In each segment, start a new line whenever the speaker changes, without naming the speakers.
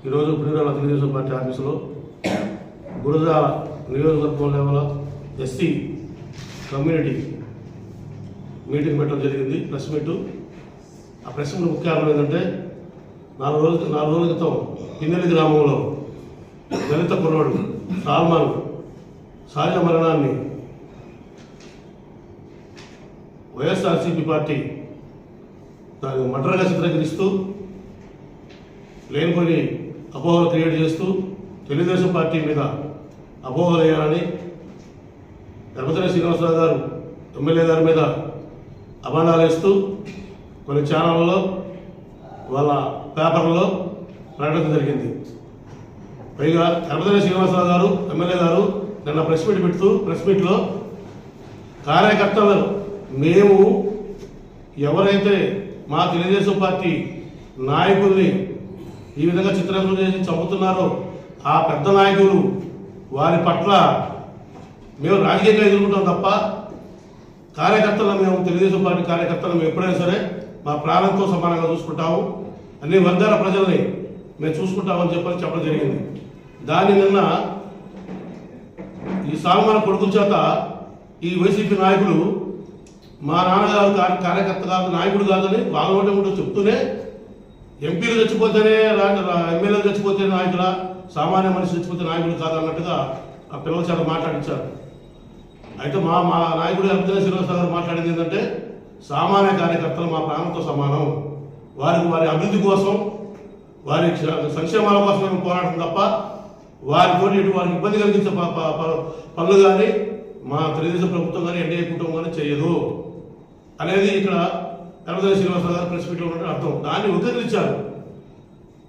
ఈరోజు పులివెందుల తెలుగుదేశం పార్టీ ఆఫీసులో గురజాల నియోజకవర్గం లెవెల్ ఎస్సీ కమ్యూనిటీ మీటింగ్ పెట్టడం జరిగింది, ప్రెస్ మీటు. ఆ ప్రెస్ మీట్ ముఖ్య కారణం ఏంటంటే 4 రోజుల క్రితం పిన్నెల్లి గ్రామంలో దళిత కుర్రాడు సాల్మాన్ సహజ మరణాన్ని వైఎస్ఆర్సీపీ పార్టీ దాన్ని మర్డర్గా చిత్రీకరిస్తూ లేనిపోయి అపోహలు క్రియేట్ చేస్తూ తెలుగుదేశం పార్టీ మీద అపోహలు వేయాలని ఎర్రబెల్లి శ్రీనివాసరావు గారు ఎమ్మెల్యే గారి మీద అభాండాలు వేస్తూ కొన్ని ఛానళ్ళలో వాళ్ళ పేపర్లో ప్రకటన జరిగింది. పైగా ఎర్రబెల్లి శ్రీనివాసరావు గారు ఎమ్మెల్యే గారు నిన్న ప్రెస్ మీట్లో కార్యకర్తలు మేము ఎవరైతే మా తెలుగుదేశం పార్టీ నాయకుల్ని ఈ విధంగా చిత్రహింస చేసి చంపుతున్నారో ఆ పెద్ద నాయకులు వారి పట్ల మేము రాజకీయంగా ఎదుర్కొంటాం తప్ప కార్యకర్తలను మేము తెలుగుదేశం పార్టీ కార్యకర్తలను ఎప్పుడైనా సరే మా ప్రాణంతో సమానంగా చూసుకుంటాము, అన్ని వర్గాల ప్రజల్ని మేము చూసుకుంటామని చెప్పడం జరిగింది. దాని నిన్న ఈ సాల్మాన్ కొడుకుల చేత ఈ వైసీపీ నాయకులు మా నాన్నగారు కార్యకర్త కాదు, నాయకుడు కాదని వాళ్ళ నోటి చెప్తూనే ఎంపీలు చచ్చిపోతేనే ఎమ్మెల్యేలు చచ్చిపోతే నాయకుల, సామాన్య మనిషి చచ్చిపోతే నాయకుడు కాదు అన్నట్టుగా ఆ పిల్లల చేత మాట్లాడించారు. అయితే మా నాయకుడు ఎర్రబెల్లి శ్రీనివాసరావు గారు మాట్లాడింది ఏంటంటే సామాన్య కార్యకర్తలు మా ప్రాణంతో సమానం, వారి అభివృద్ధి కోసం వారి సంక్షేమాల కోసం మేము పోరాటం తప్ప వారికి ఇబ్బంది కలిగించే పనులు కానీ మా తెలుగుదేశం ప్రభుత్వం కానీ ఎన్డీఏ కుటుంబం కానీ చేయదు అనేది ఇక్కడ ఎర్రబెల్లి శ్రీనివాసరావు గారు ప్రెస్ మీట్లో ఉన్నట్టు అర్థం. దాన్ని ఉద్ధరించారు.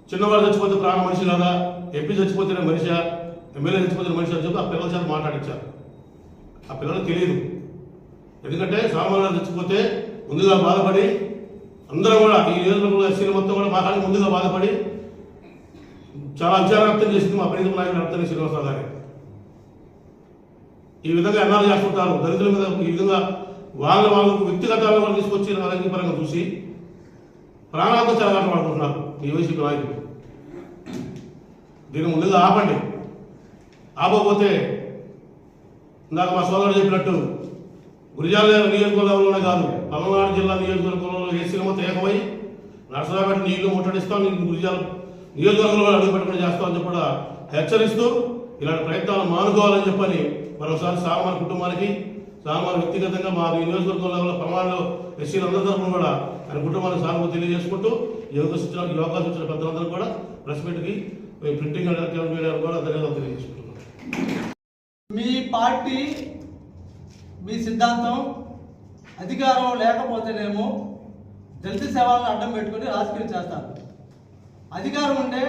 చిన్నవాడు చచ్చిపోతే ప్రాణ మనిషి కాదా, ఎంపీ చచ్చిపోతేనే మనిషా, ఎమ్మెల్యే చచ్చిపోతే మనిషి అని చెప్పి ఆ పిల్లల చేత మాట్లాడించారు. ఆ పిల్లలకు తెలియదు. ఎందుకంటే సామాన్యులు చచ్చిపోతే ముందుగా బాధపడి అందరూ కూడా ఈ నియోజకవర్గంలో ఎస్సీలు మొత్తం కూడా మాట్లాడి ముందుగా బాధపడి చాలా విచారం వ్యక్తం చేసింది మా ప్రీతమ నాయకుడు ఎర్రబెల్లి శ్రీనివాసరావు గారు. ఈ విధంగా ఎన్నాళ్ళు చేస్తుంటారు దళితుల మీద, ఈ విధంగా వాళ్ళకు వ్యక్తిగతంగా కూడా తీసుకొచ్చి రాజకీయ పరంగా చూసి ప్రాణాలతో చెలగాట పడుకుంటున్నారు ఈ వైసీపీ నాయకులు. దీన్ని ముందుగా ఆపండి. ఆపకపోతే ఇందాక మా సోదరుడు చెప్పినట్టు గురిజాల నియోజకవర్గంలోనే కాదు, పల్నాడు జిల్లా నియోజకవర్గంలో ఎస్సీల మొత్తం ఏకమై నర్సరాపేట నీళ్లు ముట్టడిస్తాం, గురిజాల నియోజకవర్గంలో అడుగు పెట్టుకుని చేస్తామని చెప్పి కూడా హెచ్చరిస్తూ ఇలాంటి ప్రయత్నాలు మానుకోవాలని చెప్పని మరోసారి సామాన్య కుటుంబానికి, సామాన్య వ్యక్తిగతంగా మా నియోజకవర్గంలో ప్రమాణంలో ఎస్సీలందరి తరఫున కూడా ఆయన కుటుంబానికి సానుభూతి తెలియజేసుకుంటూ ఈ అవకాశం ఇచ్చిన పెద్దలందరూ కూడా ప్రెస్ మీట్కి ప్రింటింగ్ మీడియా కూడా ధన్యవాదాలు తెలియజేసుకుంటున్నాం.
మీ పార్టీ మీ సిద్ధాంతం అధికారం లేకపోతేనేమో దళిత సేవలను అడ్డం పెట్టుకుని రాజకీయం చేస్తారు. అధికారం ఉంటే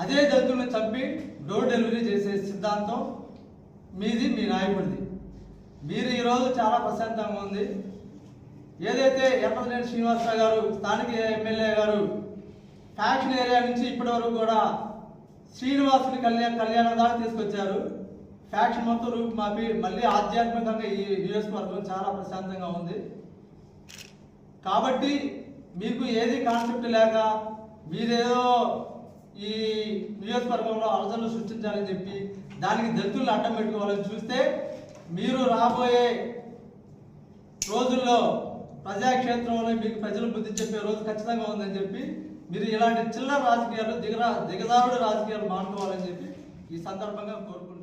అదే దళితులను చంపి డోర్ డెలివరీ చేసే సిద్ధాంతం మీది, మీ నాయకుడిది. మీరు ఈరోజు చాలా ప్రశాంతంగా ఉంది. ఏదైతే ఎర్రబెల్లి శ్రీనివాసరావు గారు స్థానిక ఎమ్మెల్యే గారు ఫ్యాక్షన్ ఏరియా నుంచి ఇప్పటి వరకు కూడా శ్రీనివాసుని కళ్యాణం దాకా తీసుకొచ్చారు. ఫ్యాక్షన్ మొత్తం రూపుమాపి మళ్ళీ ఆధ్యాత్మికంగా ఈ నియోజకవర్గం చాలా ప్రశాంతంగా ఉంది. కాబట్టి మీకు ఏది కాన్సెప్ట్ లేక మీరేదో ఈ నియోజకవర్గంలో అలజడులు సృష్టించాలని చెప్పి దానికి దళితులను అడ్డం పెట్టుకోవాలని చూస్తే మీరు రాబోయే రోజుల్లో ప్రజాక్షేత్రంలో మీకు ప్రజలు బుద్ధి చెప్పే రోజు ఖచ్చితంగా ఉందని చెప్పి మీరు ఇలాంటి చిల్లర రాజకీయాలు దిగజారుడు రాజకీయాలు మానుకోవాలని చెప్పి ఈ సందర్భంగా కోరుకుంటున్నాను.